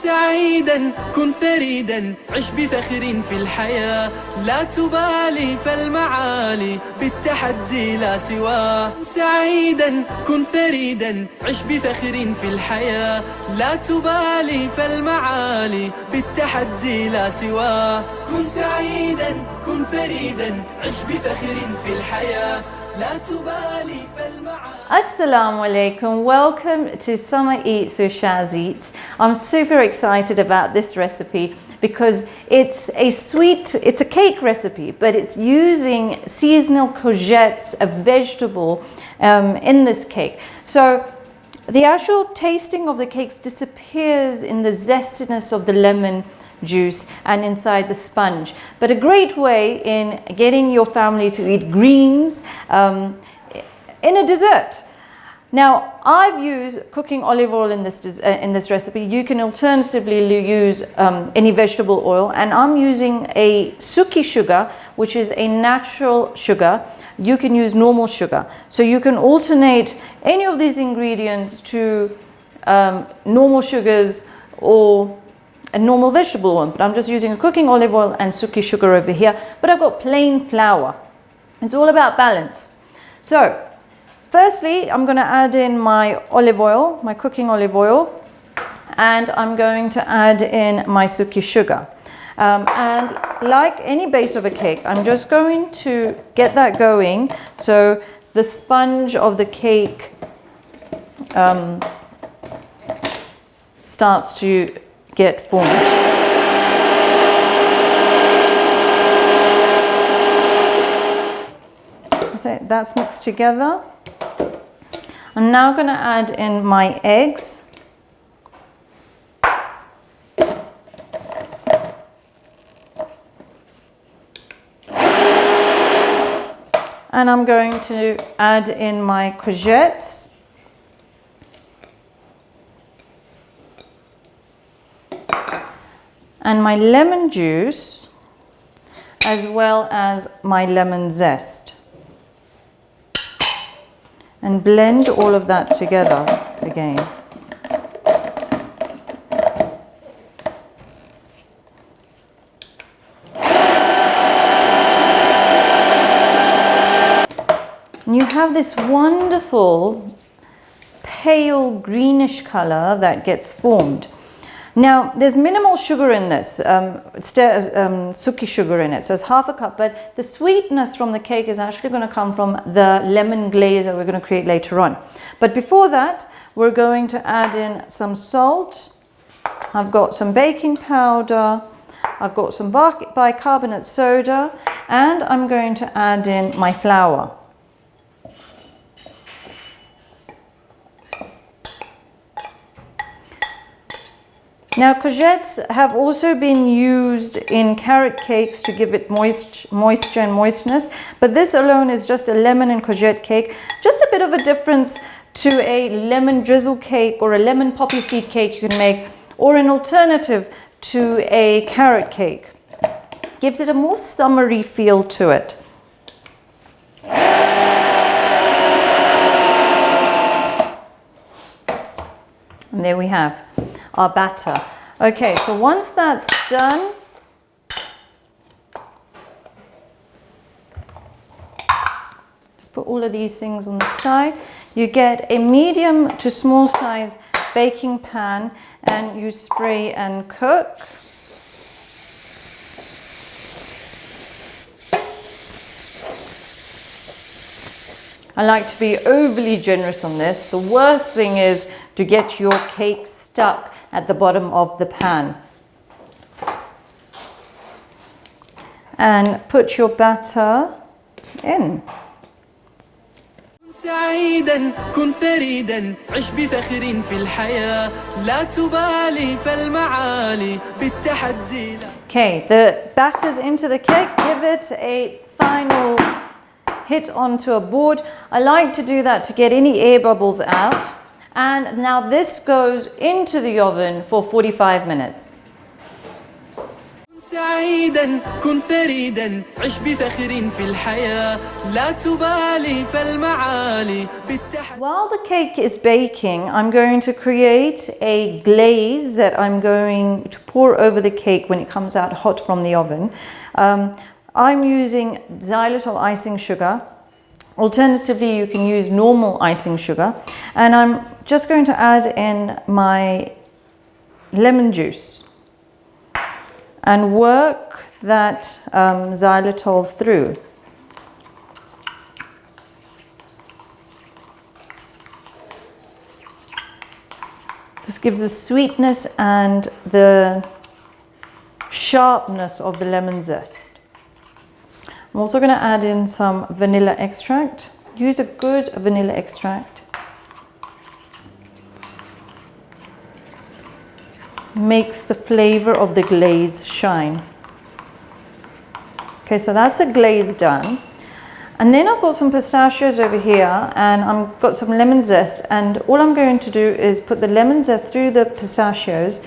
سعيدا كن فريدا عش بفخر في الحياة لا تبالي فالمعالي بالتحدي لا سواه سعيدا كن فريدا عش بفخر في الحياة لا تبالي فالمعالي بالتحدي لا سواه كن سعيدا كن فريدا عش بفخر في الحياة لا تبالي فالمعالي. Assalamu alaikum, welcome to Summer Eats with Shazeats. I'm super excited about this recipe because it's a cake recipe, but it's using seasonal courgettes, a vegetable, in this cake. So the actual tasting of the cakes disappears in the zestiness of the lemon juice and inside the sponge. But a great way in getting your family to eat greens in a dessert. Now, I've used cooking olive oil in this recipe. You can alternatively use any vegetable oil, and I'm using a suki sugar, which is a natural sugar. You can use normal sugar. So you can alternate any of these ingredients to normal sugars or a normal vegetable one, but I'm just using a cooking olive oil and suki sugar over here, but I've got plain flour. It's all about balance. So firstly, I'm going to add in my olive oil, my cooking olive oil, and I'm going to add in my suki sugar. And like any base of a cake, I'm just going to get that going so the sponge of the cake starts to get formed. So that's mixed together. I'm now going to add in my eggs. And I'm going to add in my courgettes. And my lemon juice, as well as my lemon zest. And blend all of that together again. And you have this wonderful pale greenish color that gets formed. Now, there's minimal sugar in this, suki sugar in it, so it's half a cup, but the sweetness from the cake is actually going to come from the lemon glaze that we're going to create later on. But before that, we're going to add in some salt. I've got some baking powder, I've got some bicarbonate soda, and I'm going to add in my flour. Now, courgettes have also been used in carrot cakes to give it moisture and moistness, but this alone is just a lemon and courgette cake. Just a bit of a difference to a lemon drizzle cake or a lemon poppy seed cake you can make, or an alternative to a carrot cake. Gives it a more summery feel to it. And there we have our batter. Okay, so once that's done, just put all of these things on the side. You get a medium to small size baking pan and you spray and cook. I like to be overly generous on this. The worst thing is to get your cake stuck at the bottom of the pan. And put your batter in. سعيدا كن فريدا عش بفخر في الحياة لا تبالي فالمعالي بالتحدي. Okay, the batter's into the cake. Give it a final hit onto a board. I like to do that to get any air bubbles out. And now this goes into the oven for 45 minutes. سعيدا كن فريدا عش بفخر في الحياة لا تبالي فالمعالي بالتحدي. While the cake is baking, I'm going to create a glaze that I'm going to pour over the cake when it comes out hot from the oven. I'm using xylitol icing sugar. Alternatively, you can use normal icing sugar. And I'm just going to add in my lemon juice and work that xylitol through. This gives the sweetness and the sharpness of the lemon zest. I'm also going to add in some vanilla extract. Use a good vanilla extract. Makes the flavor of the glaze shine. Okay, so that's the glaze done. And then I've got some pistachios over here and I've got some lemon zest, and all I'm going to do is put the lemon zest through the pistachios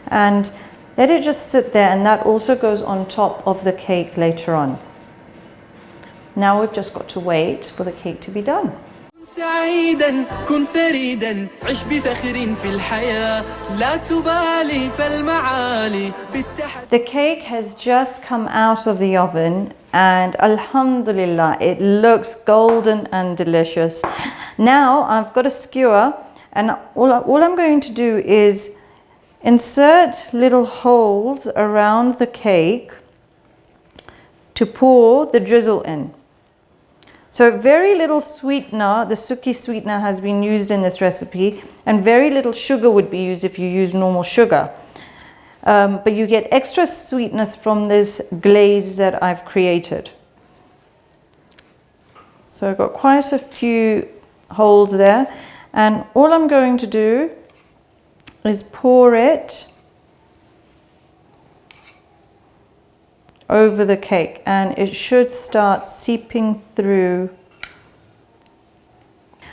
and let it just sit there, and that also goes on top of the cake later on. Now we've just got to wait for the cake to be done. سعيدا كن فريدا عش بفخر في الحياة لا تبالي فالمعالي بالتحدي. The cake has just come out of the oven and alhamdulillah, it looks golden and delicious. Now I've got a skewer, and all I'm going to do is insert little holes around the cake to pour the drizzle in. So very little sweetener, the Suki sweetener has been used in this recipe, and very little sugar would be used if you use normal sugar. But you get extra sweetness from this glaze that I've created. So I've got quite a few holes there, and all I'm going to do is pour it over the cake, and it should start seeping through.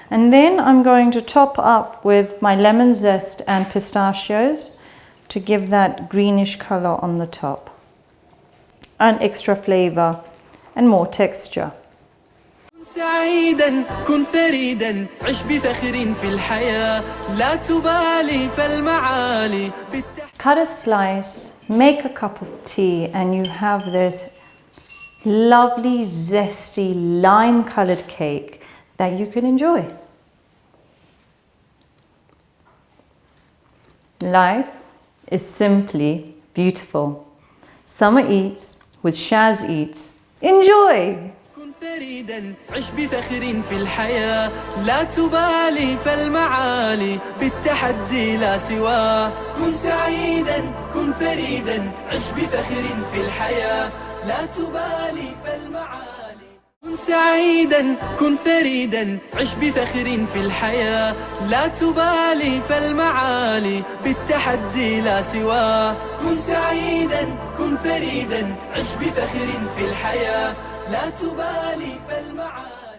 And then I'm going to top up with my lemon zest and pistachios to give that greenish color on the top and extra flavor and more texture. سعيدا كن فريدا عش بفخر في الحياة لا تبالي فالمعالي بالتحدي. Cut a slice, make a cup of tea, and you have this lovely, zesty, lime-colored cake that you can enjoy. Life is simply beautiful. Summer Eats with Shaz Eats. Enjoy! كن فريدا عش بفخر في الحياة لا تبالي فالمعالي بالتحدي لا سواه. كن سعيدا كن فريدا عش بفخر في الحياة لا تبالي فالمعالي. كن سعيدا كن فريدا عش بفخر في الحياة لا تبالي فالمعالي بالتحدي لا سواه. كن سعيدا كن فريدا عش بفخر في الحياة لا تبالي فالمعالي.